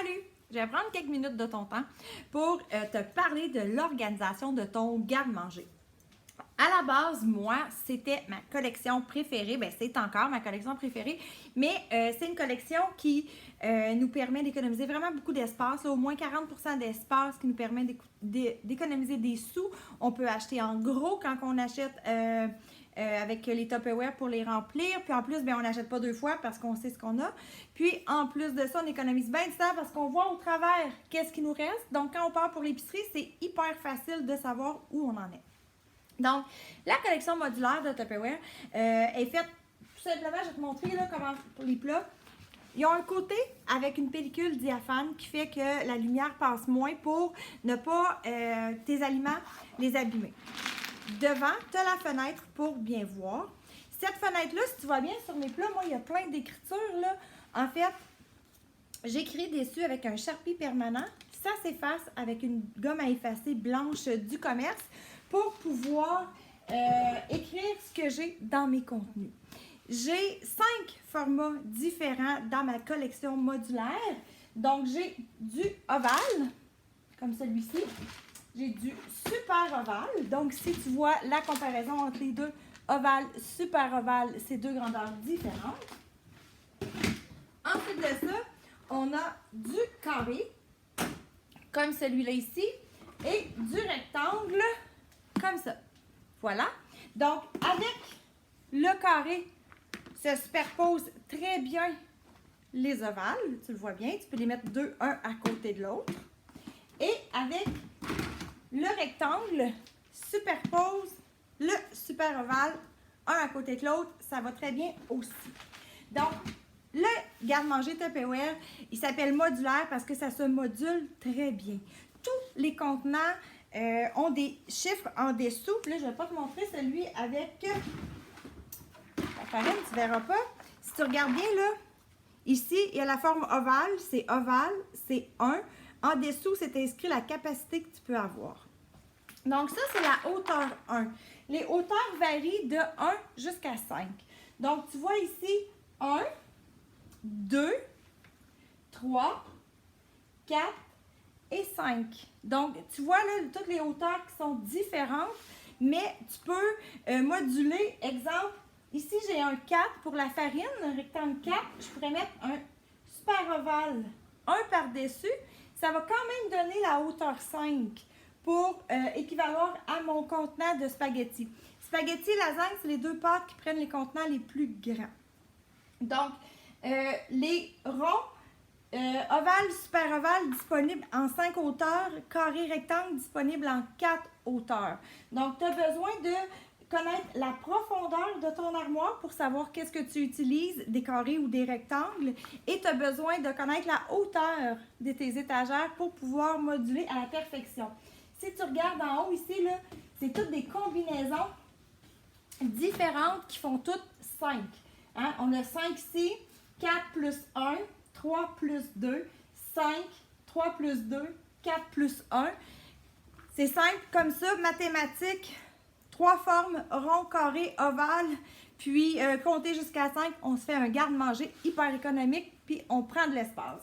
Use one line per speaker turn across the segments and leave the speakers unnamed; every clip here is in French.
Salut! Je vais prendre quelques minutes de ton temps pour te parler de l'organisation de ton garde-manger. À la base, moi, c'était ma collection préférée. Bien, c'est encore ma collection préférée, mais c'est une collection qui nous permet d'économiser vraiment beaucoup d'espace, au moins 40% d'espace qui nous permet d'économiser des sous. On peut acheter en gros quand on achète avec les Tupperware pour les remplir. Puis en plus, bien, on n'achète pas deux fois parce qu'on sait ce qu'on a. Puis en plus de ça, on économise bien du temps parce qu'on voit au travers qu'est-ce qui nous reste. Donc quand on part pour l'épicerie, c'est hyper facile de savoir où on en est. Donc, la collection modulaire de Tupperware est faite tout simplement, je vais te montrer là, comment pour les plats. Ils ont un côté avec une pellicule diaphane qui fait que la lumière passe moins pour ne pas tes aliments les abîmer. Devant, tu as la fenêtre pour bien voir. Cette fenêtre-là, si tu vois bien sur mes plats, moi, il y a plein d'écritures. En fait, j'écris dessus avec un Sharpie permanent. Ça s'efface avec une gomme à effacer blanche du commerce pour pouvoir écrire ce que j'ai dans mes contenus. J'ai 5 formats différents dans ma collection modulaire. Donc, j'ai du ovale, comme celui-ci. J'ai du super ovale. Donc, si tu vois la comparaison entre les deux, ovale, super ovale, c'est deux grandeurs différentes. Ensuite de ça, on a du carré, comme celui-là ici, et du rectangle, comme ça. Voilà. Donc, avec le carré, se superposent très bien les ovales. Tu le vois bien. Tu peux les mettre deux, un à côté de l'autre. Et avec le rectangle, superpose le super ovale, un à côté de l'autre. Ça va très bien aussi. Donc, le garde-manger Tupperware, il s'appelle modulaire parce que ça se module très bien. Tous les contenants ont des chiffres en dessous. Là, je ne vais pas te montrer celui avec la farine, tu ne verras pas. Si tu regardes bien, là, ici, il y a la forme ovale, c'est 1. En dessous, c'est inscrit la capacité que tu peux avoir. Donc, ça, c'est la hauteur 1. Les hauteurs varient de 1 jusqu'à 5. Donc, tu vois ici, 1, 2, 3, 4 et 5. Donc, tu vois là, toutes les hauteurs qui sont différentes, mais tu peux moduler. Exemple, ici, j'ai un 4 pour la farine, un rectangle 4. Je pourrais mettre un super ovale, 1 par-dessus. Ça va quand même donner la hauteur 5 pour équivaloir à mon contenant de spaghettis. Spaghetti et lasagne, c'est les deux pâtes qui prennent les contenants les plus grands. Donc, les ronds, ovale, super ovale, disponible en 5 hauteurs, carré, rectangle, disponible en 4 hauteurs. Donc, tu as besoin de connaître la profondeur de ton armoire pour savoir qu'est-ce que tu utilises, des carrés ou des rectangles. Et tu as besoin de connaître la hauteur de tes étagères pour pouvoir moduler à la perfection. Si tu regardes en haut ici, là, c'est toutes des combinaisons différentes qui font toutes 5. Hein? On a 5 ici, 4 plus 1, 3 plus 2, 5, 3 plus 2, 4 plus 1. C'est simple comme ça, mathématiques, 3 formes, rond, carré, ovale, puis compter jusqu'à 5, on se fait un garde-manger hyper économique, puis on prend de l'espace.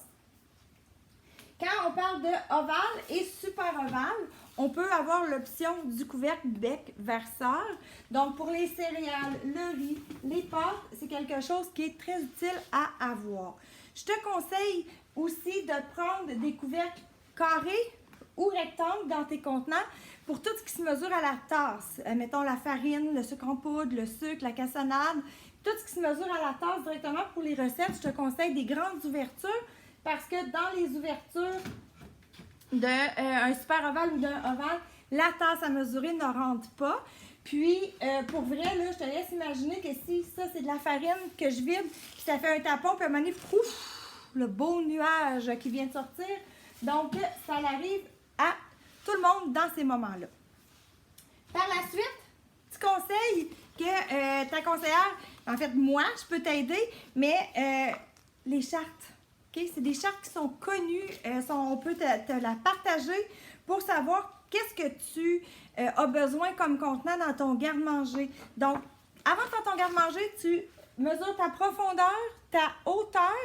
Quand on parle de ovale et super ovale, on peut avoir l'option du couvercle bec verseur. Donc, pour les céréales, le riz, les pâtes, c'est quelque chose qui est très utile à avoir. Je te conseille aussi de prendre des couvercles carrés ou rectangles dans tes contenants pour tout ce qui se mesure à la tasse. Mettons la farine, le sucre en poudre, le sucre, la cassonade, tout ce qui se mesure à la tasse directement pour les recettes. Je te conseille des grandes ouvertures parce que dans les ouvertures d'un super ovale ou d'un ovale, la tasse à mesurer ne rentre pas. Puis, pour vrai, là, je te laisse imaginer que si ça, c'est de la farine que je vide, puis ça fait un tapon, puis à un moment donné, le beau nuage qui vient de sortir. Donc, ça arrive à tout le monde dans ces moments-là. Par la suite, petit conseil que ta conseillère, en fait, moi, je peux t'aider, mais les chartes. Okay? C'est des chartes qui sont connues, on peut te la partager pour savoir qu'est-ce que tu as besoin comme contenant dans ton garde-manger. Donc, avant de faire ton garde-manger, tu mesures ta profondeur, ta hauteur,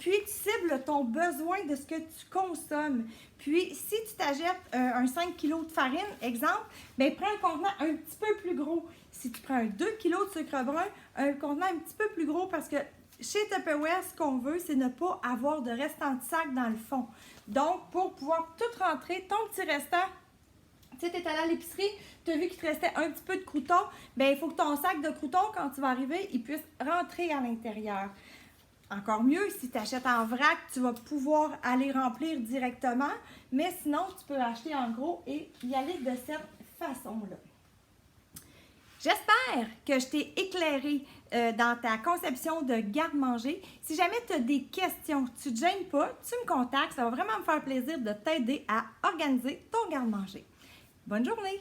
puis tu cibles ton besoin de ce que tu consommes. Puis, si tu t'achètes un 5 kg de farine, exemple, bien, prends un contenant un petit peu plus gros. Si tu prends un 2 kg de sucre brun, un contenant un petit peu plus gros parce que chez Tupperware, ce qu'on veut, c'est ne pas avoir de restant de sac dans le fond. Donc, pour pouvoir tout rentrer, ton petit restant, tu sais, tu es allé à l'épicerie, tu as vu qu'il te restait un petit peu de croûtons, bien, il faut que ton sac de croûtons, quand tu vas arriver, il puisse rentrer à l'intérieur. Encore mieux, si tu achètes en vrac, tu vas pouvoir aller remplir directement, mais sinon, tu peux acheter en gros et y aller de cette façon-là. J'espère que je t'ai éclairé dans ta conception de garde-manger. Si jamais tu as des questions, tu ne te gênes pas, tu me contactes. Ça va vraiment me faire plaisir de t'aider à organiser ton garde-manger. Bonne journée!